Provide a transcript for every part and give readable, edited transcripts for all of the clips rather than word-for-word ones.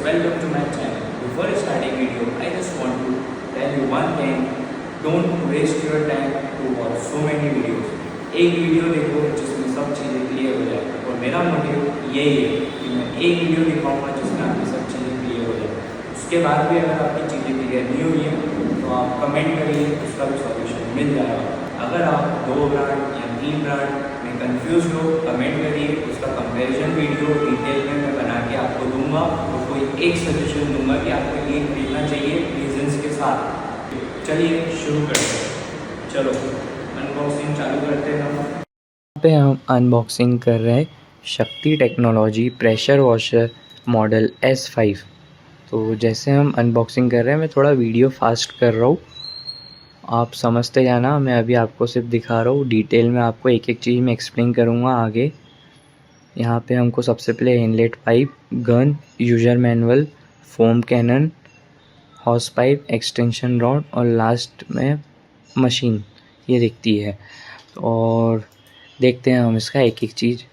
welcome to my channel. Before starting video, I just want to tell you one thing. Don't waste your time to watch so many videos. एक video देखो जिसमें सब चीज़ें clear हो जाए और मेरा मोटिव यही है कि मैं एक वीडियो दिखाऊंगा जिसमें आपकी सब चीज़ें क्लियर हो जाए। उसके बाद भी अगर आपकी चीज़ें क्लियर नहीं हुई है तो आप कमेंट करिए, उसका भी सॉल्यूशन मिल जाएगा। अगर आप 2 ब्रांड या 3 ब्रांड में कंफ्यूज हो, कमेंट करिए, उसका कंपैरिजन वीडियो डिटेल में मैं बना के आपको दूंगा और कोई एक सजेशन दूंगा कि आपको ये खरीदना चाहिए रीजंस के साथ। चलिए शुरू करते हैं। चलो अनबॉक्सिंग चालू करते हैं। यहाँ पे हम अनबॉक्सिंग कर रहे हैं शक्ति technology pressure washer model S5। तो जैसे हम अनबॉक्सिंग कर रहे हैं, मैं थोड़ा वीडियो फास्ट कर रहा हूँ, आप समझते जाना। मैं अभी आपको सिर्फ दिखा रहा हूँ, डिटेल में आपको एक एक चीज़ में एक्सप्लेन करूँगा आगे। यहाँ पे हमको सबसे पहले inlet pipe, gun, user manual, foam cannon, hose pipe, extension rod और लास्ट में मशीन ये दिखती है। और देखते हैं हम इसका एक एक चीज़।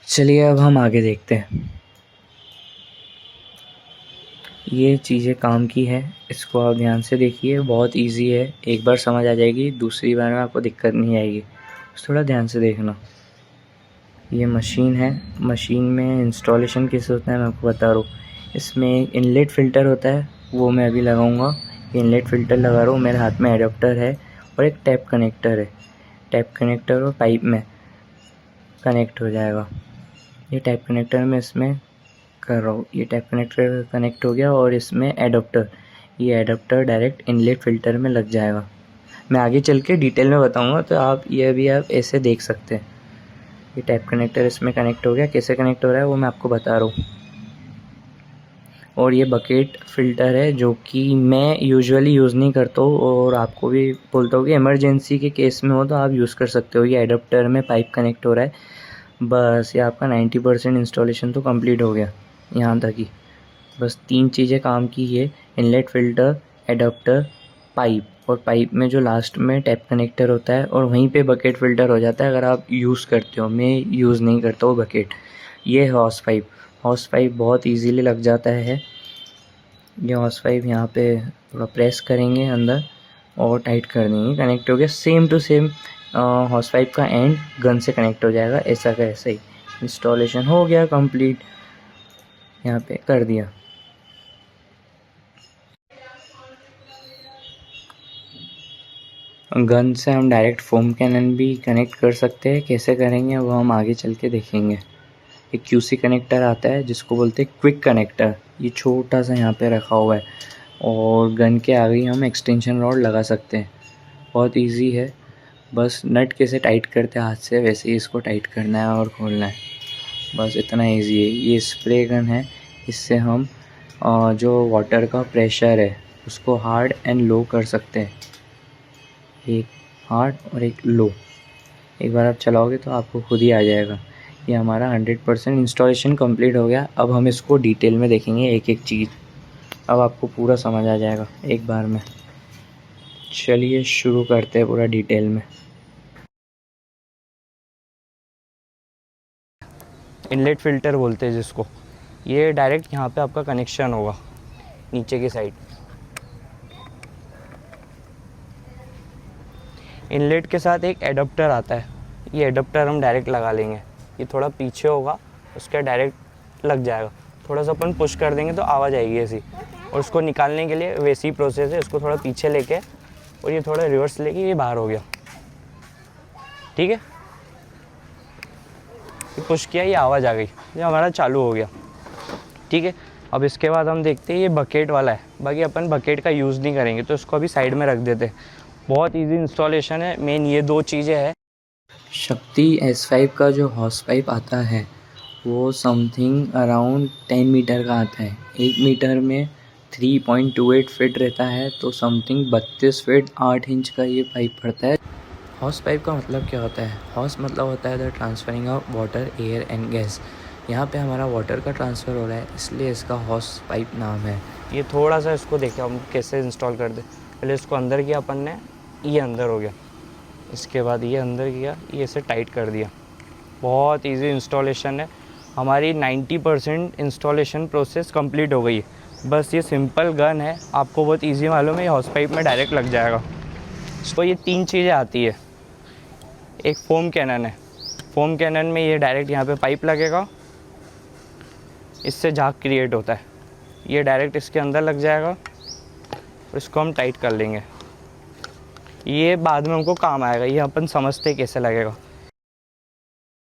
चलिए अब हम आगे देखते हैं। ये चीज़ें काम की है, इसको आप ध्यान से देखिए, बहुत इजी है, एक बार समझ आ जाएगी, दूसरी बार में आपको दिक्कत नहीं आएगी, थोड़ा ध्यान से देखना। ये मशीन है, मशीन में इंस्टॉलेशन कैसे होता है मैं आपको बता रहा हूँ। इसमें एक इनलेट फ़िल्टर होता है, वो मैं अभी लगाऊंगा। इनलेट फ़िल्टर लगा रहा हूँ, मेरे हाथ में एडाप्टर है और एक टैप कनेक्टर है। टैप कनेक्टर और पाइप में कनेक्ट हो जाएगा। ये टैप कनेक्टर में इसमें कर रहा हूँ, ये टैप कनेक्टर कनेक्ट हो गया और इसमें एडाप्टर, ये एडाप्टर डायरेक्ट इनलेट फ़िल्टर में लग जाएगा। मैं आगे चल के डिटेल में बताऊँगा, तो आप ये भी आप ऐसे देख सकते हैं। ये टैप कनेक्टर इसमें कनेक्ट हो गया, कैसे कनेक्ट हो रहा है वो मैं आपको बता रहा हूँ। और ये बकेट फ़िल्टर है जो कि मैं यूजुअली यूज़ नहीं करता हूँ और आपको भी बोलता हूँ कि इमरजेंसी के केस में हो तो आप यूज़ कर सकते हो। ये एडाप्टर में पाइप कनेक्ट हो रहा है, बस ये आपका 90% इंस्टॉलेशन तो कंप्लीट हो गया यहाँ तक ही। बस 3 चीज़ें काम की है, इनलेट फ़िल्टर, एडाप्टर, पाइप। और पाइप में जो लास्ट में टैप कनेक्टर होता है और वहीं पे बकेट फ़िल्टर हो जाता है अगर आप यूज़ करते हो। मैं यूज़ नहीं करता हूँ बकेट। ये हॉस पाइप, हॉस पाइप बहुत इजीली लग जाता है। ये हॉस पाइप यहाँ पे थोड़ा प्रेस करेंगे अंदर और टाइट कर देंगे, कनेक्ट हो गया। Same to same hose pipe का एंड गन से कनेक्ट हो जाएगा, ऐसा का ऐसा ही। इंस्टॉलेशन हो गया कंप्लीट, यहाँ पे कर दिया। गन से हम डायरेक्ट फोम कैनन भी कनेक्ट कर सकते हैं, कैसे करेंगे वो हम आगे चल के देखेंगे। एक QC कनेक्टर आता है जिसको बोलते हैं क्विक कनेक्टर, ये छोटा सा यहाँ पे रखा हुआ है और गन के आगे हम एक्सटेंशन रॉड लगा सकते हैं। बहुत इजी है, बस नट कैसे टाइट करते हैं हाथ से वैसे ही इसको टाइट करना है और खोलना है, बस इतना इजी है। ये स्प्रे गन है, इससे हम जो वाटर का प्रेशर है उसको हार्ड एंड लो कर सकते हैं, एक हार्ड और एक लो। एक बार आप चलाओगे तो आपको खुद ही आ जाएगा। ये हमारा 100% इंस्टॉलेशन कंप्लीट हो गया। अब हम इसको डिटेल में देखेंगे एक एक चीज़, अब आपको पूरा समझ आ जाएगा एक बार में। चलिए शुरू करते हैं पूरा डिटेल में। इनलेट फ़िल्टर बोलते हैं जिसको, ये डायरेक्ट यहाँ पे आपका कनेक्शन होगा नीचे की साइड। इनलेट के साथ एक एडाप्टर आता है, ये एडाप्टर हम डायरेक्ट लगा लेंगे। ये थोड़ा पीछे होगा, उसके डायरेक्ट लग जाएगा। थोड़ा सा अपन पुश कर देंगे तो आवाज़ आएगी ऐसी, और उसको निकालने के लिए वैसी प्रोसेस है। इसको थोड़ा पीछे लेके और ये थोड़ा रिवर्स लेके ये बाहर हो गया, ठीक है। ये पुश किया, ये आवाज़ आ गई, ये हमारा चालू हो गया, ठीक है। अब इसके बाद हम देखते हैं ये बकेट वाला है, बाकी अपन बकेट का यूज़ नहीं करेंगे तो इसको अभी साइड में रख देते हैं। बहुत इजी इंस्टॉलेशन है, मेन ये 2 चीज़ें हैं। शक्ति S5 का जो हॉस पाइप आता है वो समथिंग अराउंड 10 मीटर का आता है। 1 मीटर में 3.28 फीट रहता है, तो समथिंग 32 फीट 8 इंच का ये पाइप पड़ता है। हॉस पाइप का मतलब क्या होता है? हॉस मतलब होता है the transferring of water, air and gas. यहाँ पे हमारा वाटर का ट्रांसफ़र हो रहा है, इसलिए इसका हॉस पाइप नाम है। ये थोड़ा सा इसको देखें हम कैसे इंस्टॉल कर दे। पहले इसको अंदर किया अपन ने, ये अंदर हो गया, इसके बाद ये अंदर किया, ये इसे टाइट कर दिया। बहुत इजी इंस्टॉलेशन है, हमारी 90% इंस्टॉलेशन प्रोसेस कंप्लीट हो गई है। बस ये सिंपल गन है, आपको बहुत इजी मालूम है, ये हॉस पाइप में डायरेक्ट लग जाएगा। तो ये 3 चीज़ें आती है। एक फोम कैनन है, फोम कैनन में ये डायरेक्ट यहाँ पे पाइप लगेगा, इससे झाग क्रिएट होता है, ये डायरेक्ट इसके अंदर लग जाएगा और इसको हम टाइट कर लेंगे। ये बाद में हमको काम आएगा, ये अपन समझते कैसे लगेगा।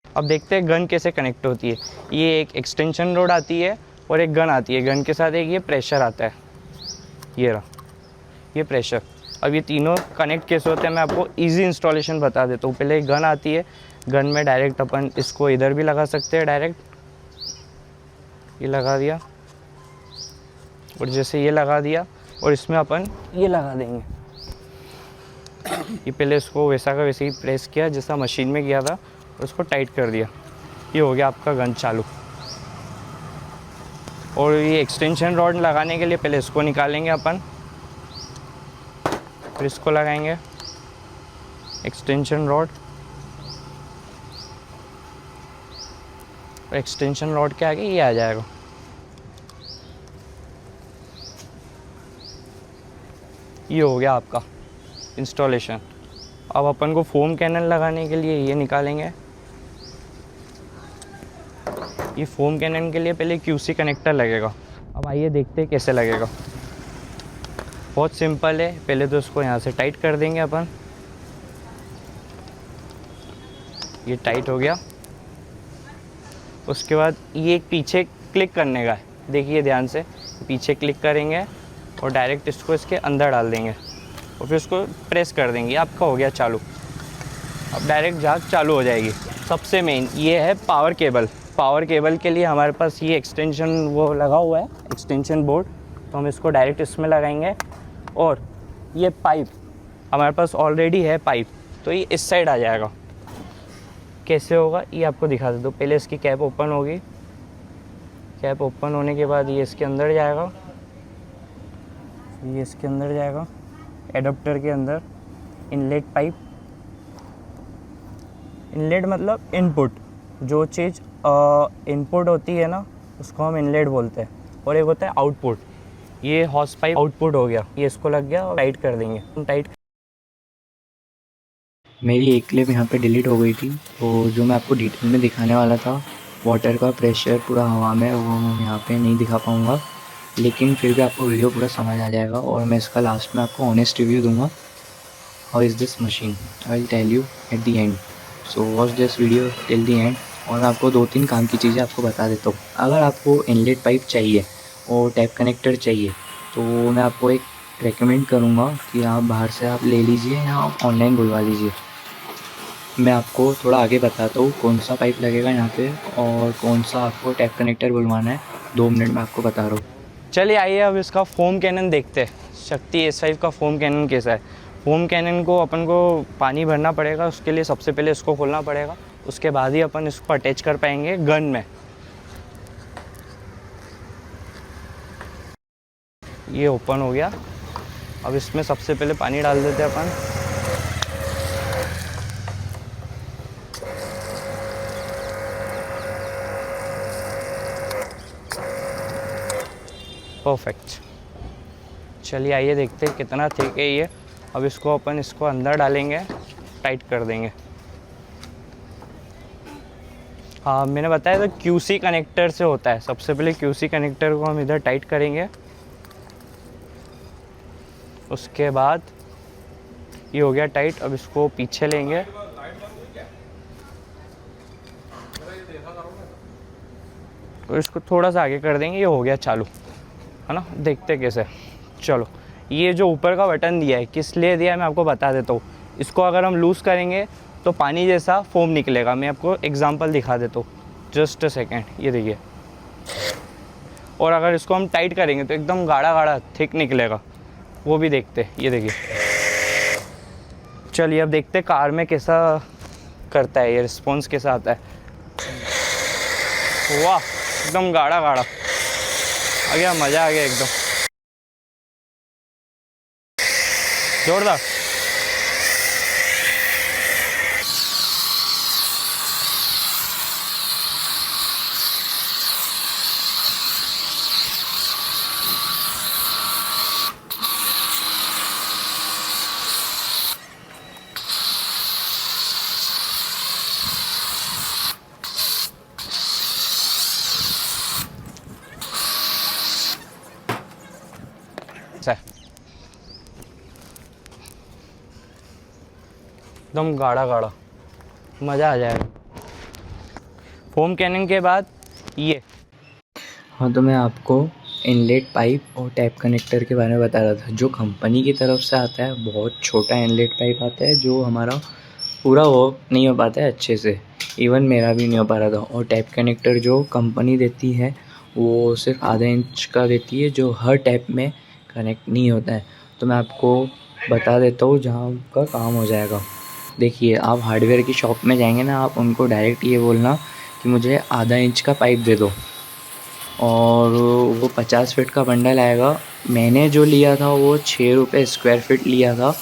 अब देखते हैं गन कैसे कनेक्ट होती है। ये एक एक्सटेंशन रोड आती है और एक गन आती है, गन के साथ एक ये प्रेशर आता है, ये रहा ये प्रेशर। अब ये तीनों कनेक्ट कैसे होते हैं मैं आपको इजी इंस्टॉलेशन बता देता हूँ। पहले एक गन आती है, गन में डायरेक्ट अपन इसको इधर भी लगा सकते हैं, डायरेक्ट ये लगा दिया और जैसे ये लगा दिया और इसमें अपन ये लगा देंगे। ये पहले इसको वैसा का वैसे ही प्रेस किया जैसा मशीन में किया था और उसको टाइट कर दिया, ये हो गया आपका गन चालू। और ये एक्सटेंशन रॉड लगाने के लिए पहले इसको निकालेंगे अपन, फिर इसको लगाएंगे एक्सटेंशन रॉड। एक्सटेंशन रॉड के आगे ये आ जाएगा। ये हो गया आपका इंस्टॉलेशन। अब अपन को फोम कैनन लगाने के लिए ये निकालेंगे। ये फोम कैनन के लिए पहले क्यूसी कनेक्टर लगेगा। अब आइए देखते हैं कैसे लगेगा। बहुत सिंपल है, पहले तो इसको यहाँ से टाइट कर देंगे अपन, ये टाइट हो गया। उसके बाद ये पीछे क्लिक करने का है, देखिए ध्यान से, पीछे क्लिक करेंगे और डायरेक्ट इसको इसके अंदर डाल देंगे और फिर इसको प्रेस कर देंगे, आपका हो गया चालू। अब डायरेक्ट झाग चालू हो जाएगी। सबसे मेन ये है पावर केबल। पावर केबल के लिए हमारे पास ये एक्सटेंशन वो लगा हुआ है, एक्सटेंशन बोर्ड, तो हम इसको डायरेक्ट इसमें लगाएंगे। और ये पाइप हमारे पास ऑलरेडी है पाइप, तो ये इस साइड आ जाएगा। कैसे होगा ये आपको दिखा देता हूँ। पहले इसकी कैप ओपन होगी, कैप ओपन होने के बाद ये इसके अंदर जाएगा, ये इसके अंदर जाएगा एडाप्टर के अंदर। इनलेट पाइप, इनलेट मतलब इनपुट, जो चीज़ इनपुट होती है ना उसको हम इनलेट बोलते हैं। और एक होता है आउटपुट, ये हॉस पाइप आउटपुट हो गया, ये इसको लग गया और टाइट कर देंगे। टाइट मेरी एक क्लिप यहाँ पे डिलीट हो गई थी, तो जो मैं आपको डिटेल में दिखाने वाला था वाटर का प्रेशर पूरा हवा में, वो मैं यहाँ पे नहीं दिखा पाऊँगा, लेकिन फिर भी आपको वीडियो पूरा समझ आ जाएगा और मैं इसका लास्ट में आपको ऑनेस्ट रिव्यू दूंगा। How is this machine, I will tell you at the end, so watch this video till the end. और मैं आपको 2-3 काम की चीज़ें आपको बता देता हूँ। अगर आपको इनलेट पाइप चाहिए और टैप कनेक्टर चाहिए तो मैं आपको एक रेकमेंड करूँगा कि आप बाहर से आप ले लीजिए या आप ऑनलाइन बुलवा लीजिए। मैं आपको थोड़ा आगे बताता हूँ कौन सा पाइप लगेगा यहाँ पे और कौन सा आपको टैप कनेक्टर बुलवाना है। 2 मिनट में आपको बता रहा हूँ। चलिए आइए अब इसका फोम कैनन देखते हैं, शक्ति S5 का फोम कैनन कैसा है। फोम कैनन को अपन को पानी भरना पड़ेगा, उसके लिए सबसे पहले इसको खोलना पड़ेगा, उसके बाद ही अपन इसको अटैच कर पाएंगे गन में। ये ओपन हो गया। अब इसमें सबसे पहले पानी डाल देते हैं अपन। परफेक्ट। चलिए आइए देखते हैं कितना थिक है ये। अब इसको अपन इसको अंदर डालेंगे, टाइट कर देंगे। हाँ, मैंने बताया था क्यूसी कनेक्टर से होता है। सबसे पहले क्यूसी कनेक्टर को हम इधर टाइट करेंगे, उसके बाद ये हो गया टाइट। अब इसको पीछे लेंगे, और इसको थोड़ा सा आगे कर देंगे, ये हो गया चालू, है ना। देखते कैसे। चलो, ये जो ऊपर का बटन दिया है किस लिए दिया है मैं आपको बता देता हूँ। इसको अगर हम लूज़ करेंगे तो पानी जैसा फोम निकलेगा। मैं आपको एग्जांपल दिखा देता हूँ, जस्ट अ सेकेंड। ये देखिए। और अगर इसको हम टाइट करेंगे तो एकदम गाढ़ा गाढ़ा थिक निकलेगा, वो भी देखते। ये देखिए। चलिए अब देखते कार में कैसा करता है, ये रिस्पॉन्स कैसा आता है। वाह, एकदम गाढ़ा गाढ़ा आ गया, मज़ा आ गया एकदम जोरदार। एकदम गाढ़ा गाढ़ा, मज़ा आ जाएगा। फोम कैनन के बाद ये। हाँ, तो मैं आपको इनलेट पाइप और टैप कनेक्टर के बारे में बता रहा था। जो कंपनी की तरफ से आता है बहुत छोटा इनलेट पाइप आता है, जो हमारा पूरा वर्क नहीं हो पाता है अच्छे से, इवन मेरा भी नहीं हो पा रहा था। और टैप कनेक्टर जो कंपनी देती है वो सिर्फ आधा इंच का देती है, जो हर टैप में कनेक्ट नहीं होता है। तो मैं आपको बता देता हूँ जहाँ का काम हो जाएगा। देखिए, आप हार्डवेयर की शॉप में जाएंगे ना, आप उनको डायरेक्ट ये बोलना कि मुझे आधा इंच का पाइप दे दो, और वो 50 फीट का बंडल आएगा। मैंने जो लिया था वो 6 रुपये स्क्वायर फीट लिया था।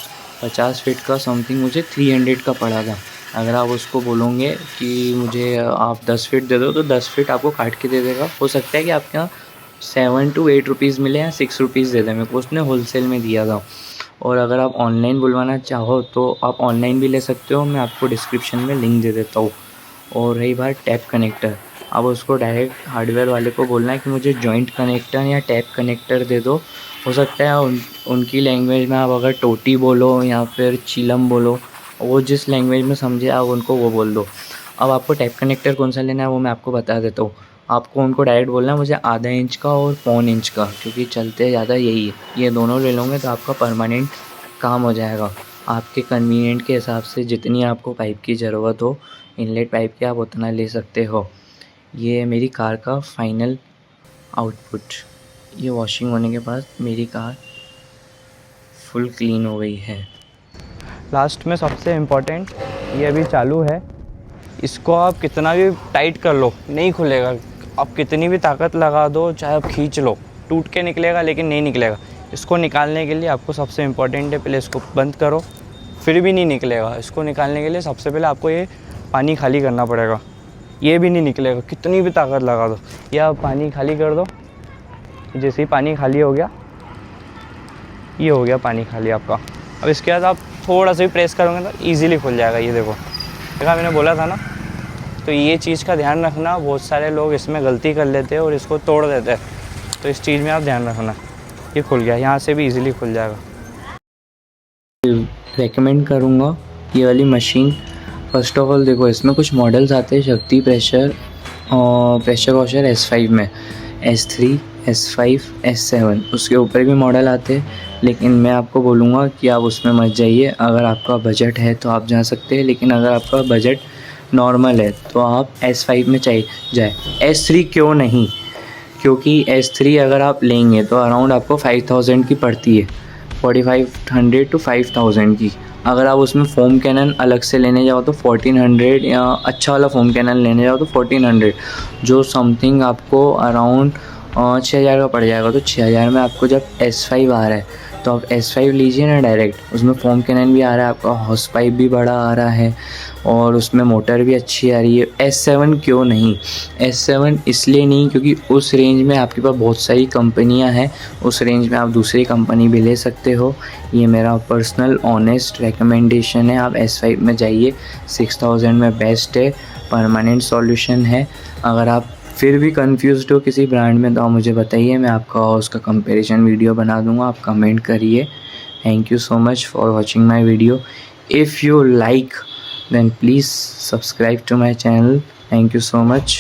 50 फीट का समथिंग मुझे 300 का पड़ा था। अगर आप उसको बोलोगे कि मुझे आप 10 फीट दे दो, तो 10 फीट आपको काट के दे देगा। हो सकता है कि आपके यहाँ 7 to 8 रुपीज़ मिले या 6 रुपीज़ दे दे। मेरे को उसने होलसेल में दिया था। और अगर आप ऑनलाइन बुलवाना चाहो तो आप ऑनलाइन भी ले सकते हो, मैं आपको डिस्क्रिप्शन में लिंक दे देता हूँ। और रही बात टैप कनेक्टर, अब उसको डायरेक्ट हार्डवेयर वाले को बोलना है कि मुझे जॉइंट कनेक्टर या टैप कनेक्टर दे दो। हो सकता है उनकी लैंग्वेज में आप अगर टोटी बोलो या फिर चीलम बोलो, वो जिस लैंग्वेज में समझे आप उनको वो बोल दो। अब आपको टैप कनेक्टर कौन सा लेना है वो मैं आपको बता देता हूँ। आपको उनको डायरेक्ट बोलना है मुझे आधा इंच का और 1.25 इंच का, क्योंकि चलते ज़्यादा यही है। ये दोनों ले लोगे तो आपका परमानेंट काम हो जाएगा। आपके कन्वीनियंट के हिसाब से जितनी आपको पाइप की ज़रूरत हो इनलेट पाइप की, आप उतना ले सकते हो। ये है मेरी कार का फाइनल आउटपुट। ये वॉशिंग होने के बाद मेरी कार फुल क्लीन हो गई है। लास्ट में सबसे इम्पोर्टेंट, ये अभी चालू है, इसको आप कितना भी टाइट कर लो नहीं खुलेगा। आप कितनी भी ताकत लगा दो, चाहे आप खींच लो, टूट के निकलेगा लेकिन नहीं निकलेगा। इसको निकालने के लिए आपको सबसे इम्पोर्टेंट है, पहले इसको बंद करो, फिर भी नहीं निकलेगा। इसको निकालने के लिए सबसे पहले आपको ये पानी खाली करना पड़ेगा, ये भी नहीं निकलेगा कितनी भी ताकत लगा दो। या आप पानी खाली कर दो, जैसे ही पानी खाली हो गया, ये हो गया पानी खाली आपका। अब इसके बाद आप थोड़ा सा भी प्रेस करोगे तो ईज़िली खुल जाएगा। ये देखा मैंने बोला था ना। तो ये चीज़ का ध्यान रखना, बहुत सारे लोग इसमें गलती कर लेते हैं और इसको तोड़ देते हैं, तो इस चीज़ में आप ध्यान रखना। ये खुल गया, यहाँ से भी ईज़िली खुल जाएगा। रेकमेंड करूँगा ये वाली मशीन। फ़र्स्ट ऑफ ऑल देखो, इसमें कुछ मॉडल्स आते हैं, शक्ति प्रेशर और प्रेशर वॉशर S5 में, S3, S5, S7, उसके ऊपर भी मॉडल आते हैं। लेकिन मैं आपको बोलूँगा कि आप उसमें मत जाइए। अगर आपका बजट है तो आप जा सकते हैं, लेकिन अगर आपका बजट नॉर्मल है तो आप S5 में जाए। S3 क्यों नहीं, क्योंकि S3 अगर आप लेंगे तो अराउंड आपको 5000 की पड़ती है, 4500 to 5000 की। अगर आप उसमें फ़ोम कैनन अलग से लेने जाओ तो 1400, या अच्छा वाला फ़ोम कैनन लेने जाओ तो 1400, जो समथिंग आपको अराउंड 6000 का पड़ जाएगा। तो 6000 में आपको जब S5 आ रहा है तो आप S5 लीजिए ना डायरेक्ट। उसमें फ़ोम कैनन भी आ रहा है, आपका हॉस पाइप भी बड़ा आ रहा है और उसमें मोटर भी अच्छी आ रही है। S7 क्यों नहीं, S7 इसलिए नहीं क्योंकि उस रेंज में आपके पास बहुत सारी कंपनियां हैं, उस रेंज में आप दूसरी कंपनी भी ले सकते हो। ये मेरा पर्सनल ऑनेस्ट रिकमेंडेशन है, आप S5 में जाइए। 6000 में बेस्ट है, परमानेंट सॉल्यूशन है। अगर आप फिर भी कंफ्यूज्ड हो किसी ब्रांड में तो आप मुझे बताइए, मैं आपका उसका कंपैरिजन वीडियो बना दूंगा, आप कमेंट करिए। Thank you so much for watching my video. If you like then please subscribe to my channel. Thank you so much.